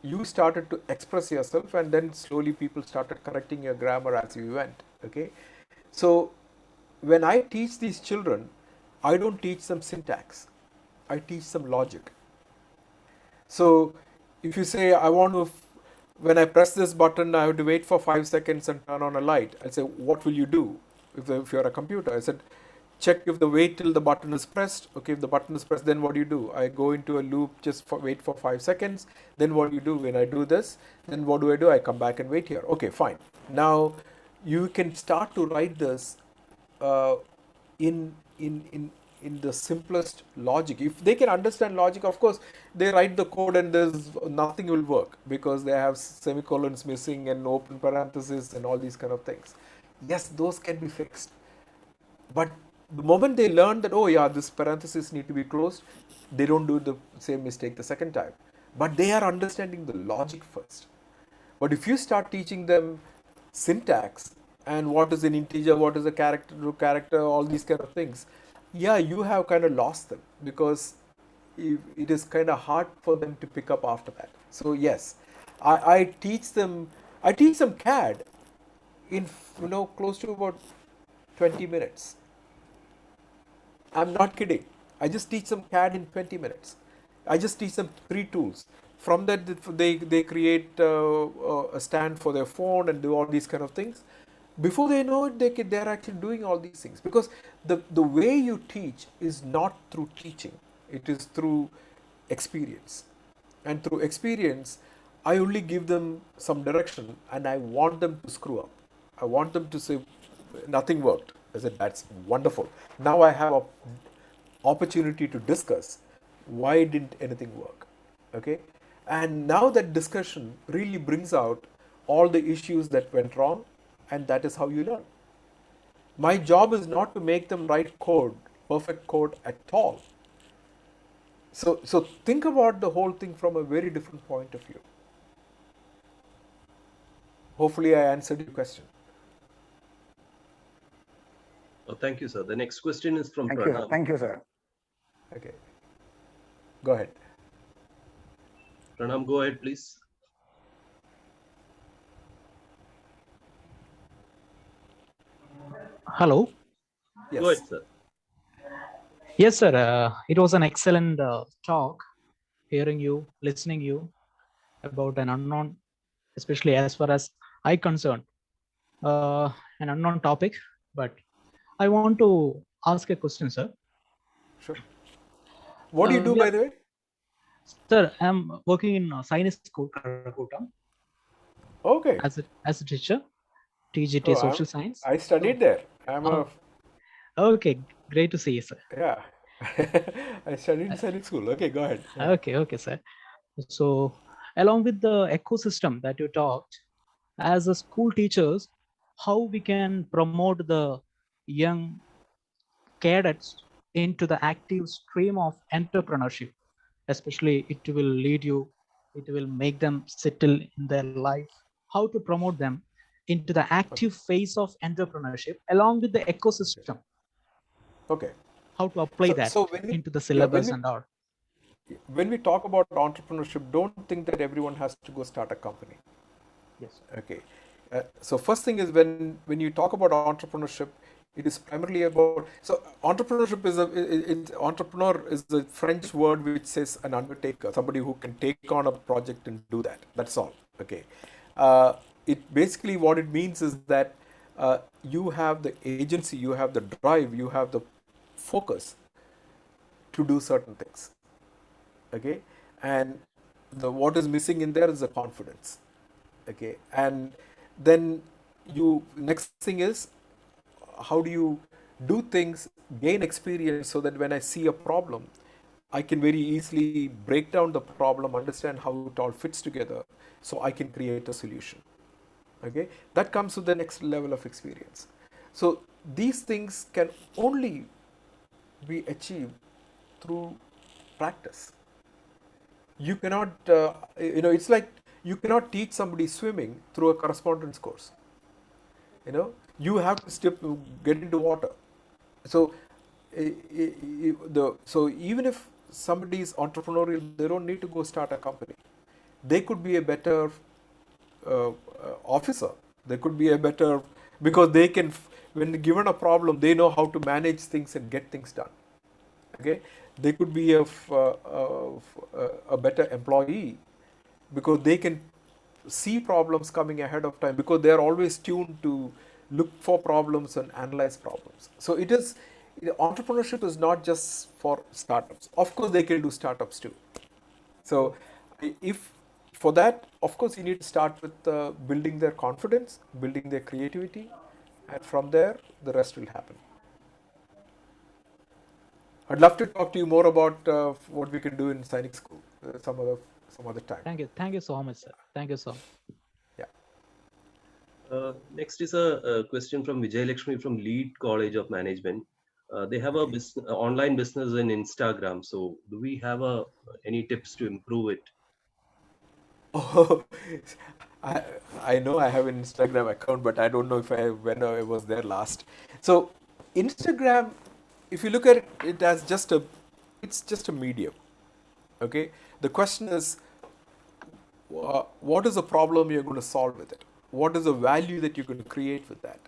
You started to express yourself, and then slowly people started correcting your grammar as you went. Okay, so when I teach these children, I don't teach them syntax. I teach them logic. So if you say, I want to, when I press this button, I have to wait for 5 seconds and turn on a light. I say, what will you do if you're a computer? I said, check if the wait till the button is pressed. Okay, if the button is pressed, then what do? I go into a loop, just wait for 5 seconds. Then what do you do? When I do this, then what do? I come back and wait here. Okay, fine. Now you can start to write this in the simplest logic. If they can understand logic, of course, they write the code and there's nothing will work because they have semicolons missing and open parentheses and all these kind of things. Yes, those can be fixed. But the moment they learn that, oh yeah, this parenthesis need to be closed, they don't do the same mistake the second time. But they are understanding the logic first. But if you start teaching them syntax and what is an integer, what is a character, all these kind of things, yeah, you have kind of lost them because it is kind of hard for them to pick up after that. So yes, I teach them CAD in close to about 20 minutes. I'm not kidding. I just teach them CAD in 20 minutes. I just teach them 3 tools. From that, they create a stand for their phone and do all these kind of things. Before they know it, they're actually doing all these things because the way you teach is not through teaching. It is through experience. And through experience, I only give them some direction and I want them to screw up. I want them to say, nothing worked. I said, that's wonderful. Now I have an opportunity to discuss why didn't anything work. Okay? And now that discussion really brings out all the issues that went wrong, and that is how you learn. My job is not to make them write code, perfect code at all. So think about the whole thing from a very different point of view. Hopefully I answered your question. Oh, thank you, sir. The next question is from Thank Pranam. you. Thank you, sir. Okay. Go ahead. Pranam, go ahead, please. Hello. Yes. Go ahead, sir. Yes, sir. It was an excellent talk, hearing you, listening you about an unknown, especially as far as I concerned, an unknown topic. But I want to ask a question, sir. Sure. What do you do, by the way? Sir, I'm working in science school, Karakotam, Okay. as a teacher, TGT Social Science. I studied there. Okay, great to see you, sir. Yeah. I studied in science school. Okay, go ahead. Yeah. Okay, sir. So, along with the ecosystem that you talked, as a school teachers, how we can promote the young cadets into the active stream of entrepreneurship, especially it will lead you, it will make them settle in their life. How to promote them into the active phase of entrepreneurship along with the ecosystem. Okay. How to apply that into the syllabus and all. When we talk about entrepreneurship, don't think that everyone has to go start a company. Yes. Okay. So first thing is when you talk about entrepreneurship, it is primarily about, so entrepreneurship entrepreneur is the French word which says an undertaker, somebody who can take on a project and do that. That's all. Okay. It basically what it means is that you have the agency, you have the drive, you have the focus to do certain things. Okay. And what is missing in there is the confidence. Okay. And then next thing is, how do you do things, gain experience so that when I see a problem, I can very easily break down the problem, understand how it all fits together, so I can create a solution. Okay, that comes to the next level of experience. So these things can only be achieved through practice. You cannot, it's like you cannot teach somebody swimming through a correspondence course. You have to get into water. So, so even if somebody is entrepreneurial, they don't need to go start a company. They could be a better officer. They could be a better, because they can when given a problem, they know how to manage things and get things done. Okay, they could be a better employee because they can see problems coming ahead of time because they are always tuned to look for problems and analyze problems. So it is, entrepreneurship is not just for startups. Of course, they can do startups too. So if for that, of course, you need to start with building their confidence, building their creativity, and from there, the rest will happen. I'd love to talk to you more about what we can do in Sainik School some other time. Thank you so much, sir. Thank you so much. Next is a question from Vijay Lakshmi from Lead College of Management. They have a online business in Instagram. So do we have any tips to improve it? Oh, I know I have an Instagram account, but I don't know if when I was there last. So Instagram, if you look at it as it's just a medium. Okay, the question is, what is the problem you're going to solve with it? What is the value that you're going to create with that?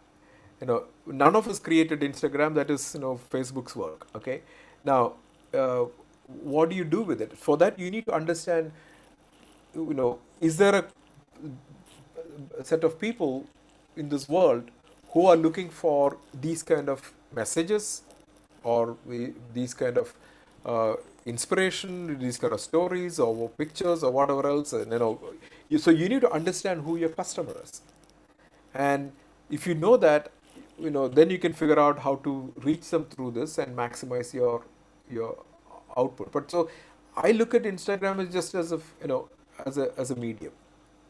None of us created Instagram. That is, Facebook's work. Okay, now, what do you do with it? For that, you need to understand, is there a set of people in this world who are looking for these kind of messages or these kind of inspiration, these kind of stories or pictures or whatever else, and so you need to understand who your customer is, and if you know that, then you can figure out how to reach them through this and maximize your output. But so I look at Instagram as just as a medium,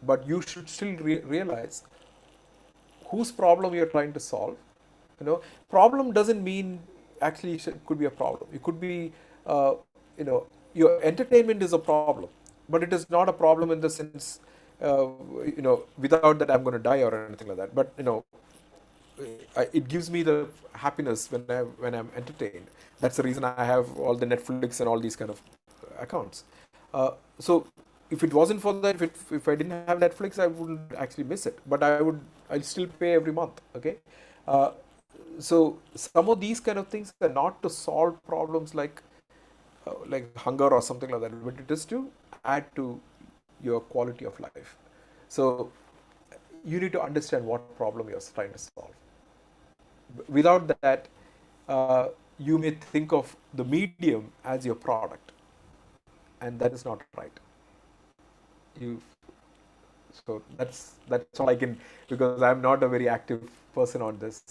but you should still realize whose problem you're trying to solve. Problem doesn't mean actually it could be a problem. It could be, your entertainment is a problem, but it is not a problem in the sense, without that I'm going to die or anything like that. But it gives me the happiness when I'm entertained. That's the reason I have all the Netflix and all these kind of accounts. So if it wasn't for that, if I didn't have Netflix, I wouldn't actually miss it. But I'll still pay every month. Okay. So some of these kind of things are not to solve problems like hunger or something like that, but it is to add to your quality of life. So you need to understand what problem you're trying to solve. Without that, you may think of the medium as your product, and that is not right. So that's all I can, because I'm not a very active person on this.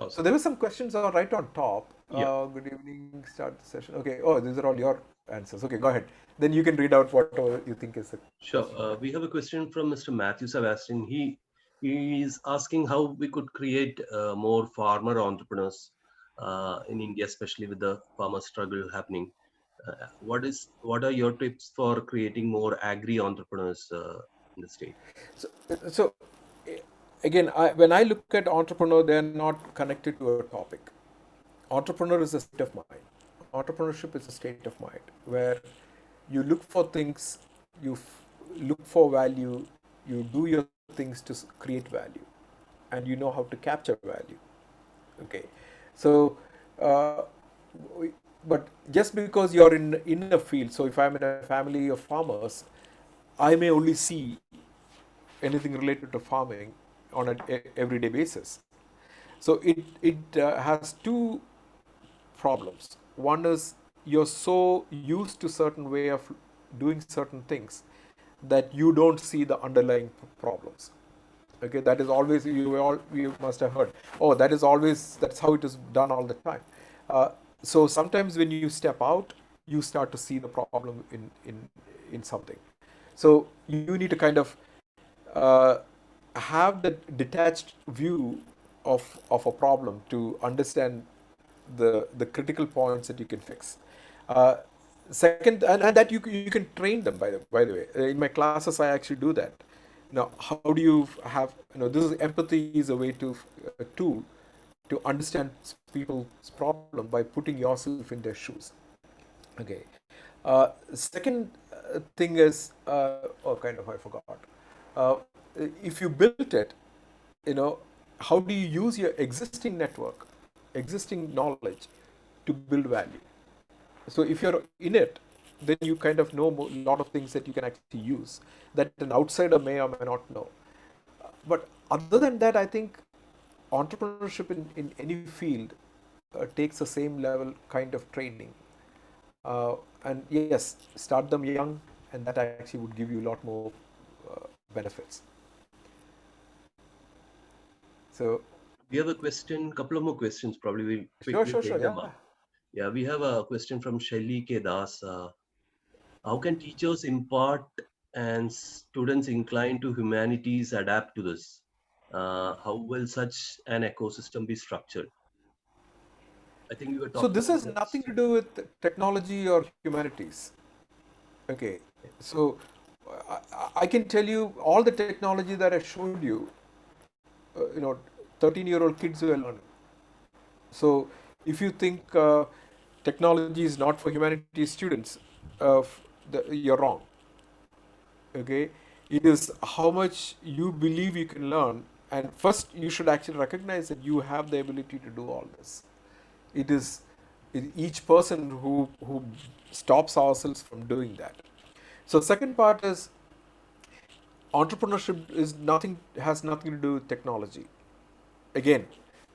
So there were some questions right on top. Yeah. Good evening, start the session. Okay, these are all your answers. Okay, go ahead. Then you can read out whatever you think is the Sure. We have a question from Mr. Matthew Sebastian. He is asking how we could create more farmer entrepreneurs in India, especially with the farmer struggle happening. What are your tips for creating more agri entrepreneurs in the state? So again, when I look at entrepreneur, they are not connected to a topic. Entrepreneur is a state of mind. Entrepreneurship is a state of mind where you look for things, you look for value, you do your things to create value, and you know how to capture value. Okay, so but just because you're in a field, so if I'm in a family of farmers, I may only see anything related to farming on an everyday basis. So it has two problems. One is you're so used to certain way of doing certain things that you don't see the underlying problems. Okay, that is always, you must have heard, that's how it is done all the time. So sometimes when you step out, you start to see the problem in something. So you need to kind of have the detached view of a problem to understand the critical points that you can fix. Second, and that you can train them, by the way. In my classes, I actually do that. Now, how do you have, this is empathy is a way to, a tool to understand people's problem by putting yourself in their shoes. Okay. Second thing is, I forgot. If you built it, how do you use your existing network, existing knowledge to build value? So if you're in it, then you kind of know a lot of things that you can actually use that an outsider may or may not know. But other than that, I think entrepreneurship in any field takes the same level kind of training. And yes, start them young, and that actually would give you a lot more benefits. So We have a question, couple of more questions. Probably we'll quickly sure, take them yeah. up. Yeah, we have a question from Shelly KEDAH. How can teachers impart and students inclined to humanities adapt to this? How will such an ecosystem be structured? I think we were So talking this about has that. nothing to do with technology or humanities. Okay, so I can tell you all the technology that I showed you, 13-year-old kids were learning. So if you think technology is not for humanities students, you're wrong. Okay, it is how much you believe you can learn, and first you should actually recognize that you have the ability to do all this. It is each person who stops ourselves from doing that. So second part is entrepreneurship has nothing to do with technology. Again,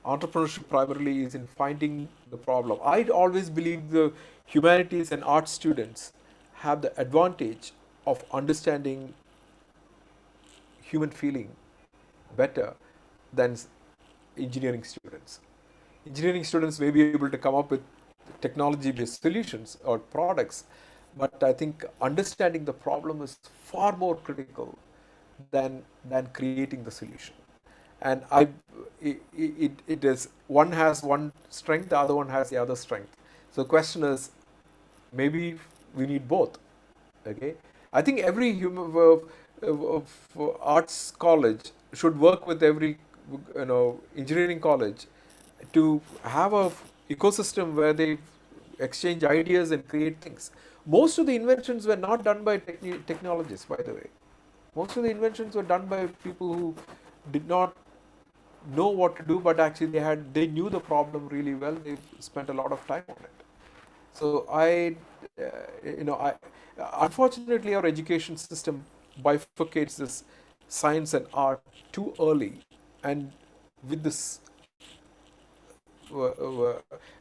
entrepreneurship primarily is in finding the problem. I always believe the humanities and art students have the advantage of understanding human feeling better than engineering students. Engineering students may be able to come up with technology-based solutions or products, but I think understanding the problem is far more critical than creating the solution. And it is, one has one strength, the other one has the other strength. So the question is, maybe we need both. Okay, I think every arts college should work with every engineering college to have a ecosystem where they exchange ideas and create things. Most of the inventions were not done by technologists, by the way. Most of the inventions were done by people who did not know what to do, but actually they knew the problem really well. They spent a lot of time on it. So unfortunately, our education system bifurcates this science and art too early, and with this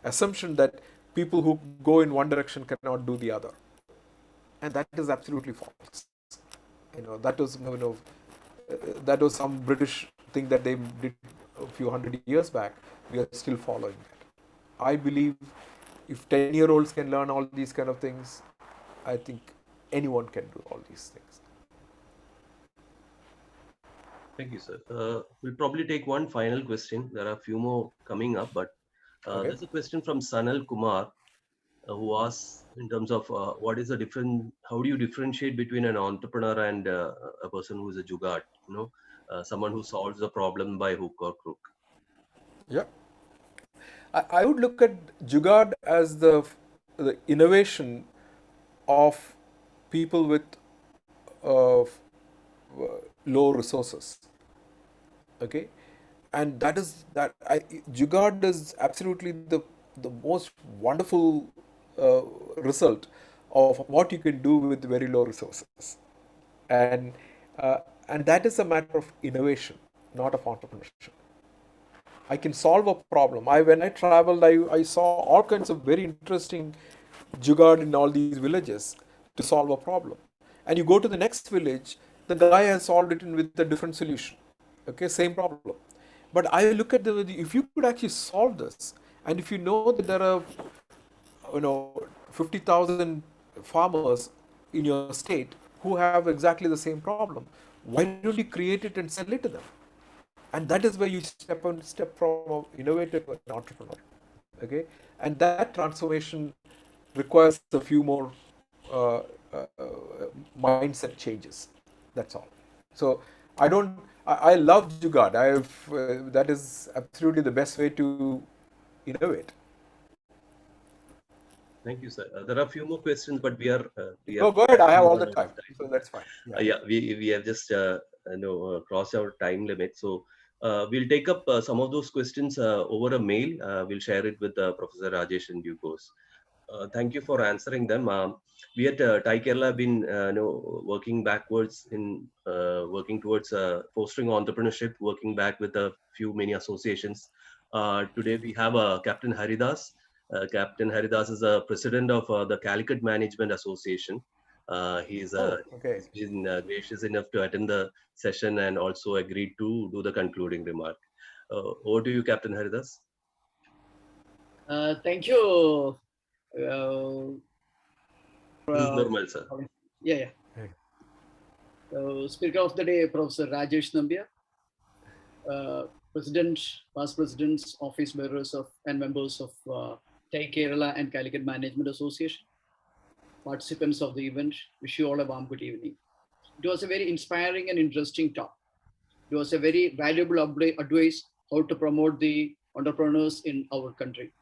assumption that people who go in one direction cannot do the other, and that is absolutely false. That was some British thing that they did a few hundred years back. We are still following that. I believe if 10-year-olds can learn all these kind of things, I think anyone can do all these things. Thank you, sir. We'll probably take one final question. There are a few more coming up, but Okay. there's a question from Sanal Kumar who asks in terms of what is the difference, how do you differentiate between an entrepreneur and a person who is a jugaad, someone who solves the problem by hook or crook? Yeah. I would look at Jugaad as the innovation of people with low resources. Okay, and Jugaad is absolutely the most wonderful result of what you can do with very low resources, and that is a matter of innovation, not of entrepreneurship. I can solve a problem. When I traveled, I saw all kinds of very interesting jugaad in all these villages to solve a problem. And you go to the next village, the guy has solved it with a different solution. Okay, same problem. But I look at if you could actually solve this, and if you know that there are 50,000 farmers in your state who have exactly the same problem, why don't you create it and sell it to them? And that is where you step from an innovator to an entrepreneur. Okay, and that transformation requires a few more uh, mindset changes. That's all. So I love Jugaad. That is absolutely the best way to innovate. Thank you, sir. There are a few more questions, but we are No, go ahead. I have actually all run the out of time, time. so that's fine. Yeah, we have just crossed our time limit. So We'll take up some of those questions over a mail. We'll share it with Professor Rajesh in due course. Thank you for answering them. We at TiE Kerala have been working backwards in working towards fostering entrepreneurship, working back with a few many associations. Today we have Captain Haridas. Captain Haridas is a president of the Calicut Management Association. He's okay. been gracious enough to attend the session and also agreed to do the concluding remark. Over to you, Captain Haridas. Thank you. This is normal, sir. Yeah. Speaker of the day, Professor Rajesh Nambia, President, past presidents, office bearers of and members of TiE Kerala and Calicut Management Association, participants of the event, wish you all a warm good evening. It was a very inspiring and interesting talk. It was a very valuable advice how to promote the entrepreneurs in our country.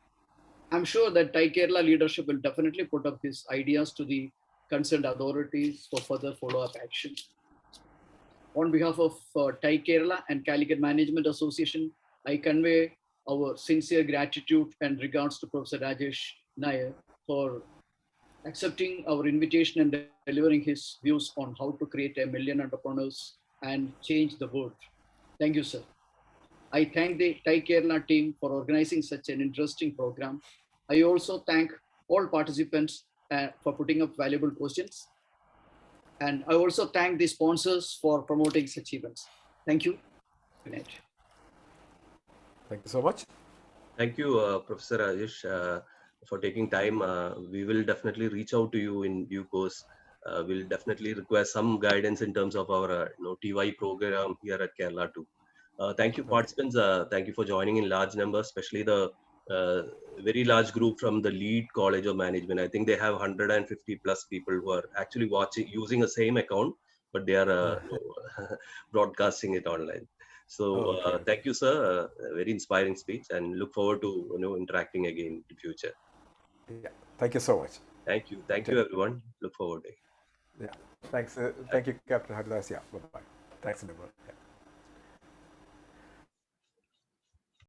I'm sure that TiE Kerala leadership will definitely put up his ideas to the concerned authorities for further follow-up action. On behalf of TiE Kerala and Calicut Management Association, I convey our sincere gratitude and regards to Professor Rajesh Nair for accepting our invitation and delivering his views on how to create 1 million entrepreneurs and change the world. Thank you, sir. I thank the TiE Kerala team for organizing such an interesting program. I also thank all participants for putting up valuable questions. And I also thank the sponsors for promoting such events. Thank you. Good night. Thank you so much. Thank you, Professor Rajesh, for taking time. We will definitely reach out to you in due course. We'll definitely request some guidance in terms of our TY program here at Kerala too. Thank you, participants. Thank you for joining in large numbers, especially the very large group from the Lead College of Management. I think they have 150 plus people who are actually watching, using the same account, but they are broadcasting it online. So thank you, sir. Very inspiring speech, and look forward to interacting again in the future. Yeah. Thank you so much. Thank you. Thank you, everyone. Look forward to it. Yeah. Thanks. Thank you, Captain Haridas. Yeah. Bye-bye. Thanks, Nair.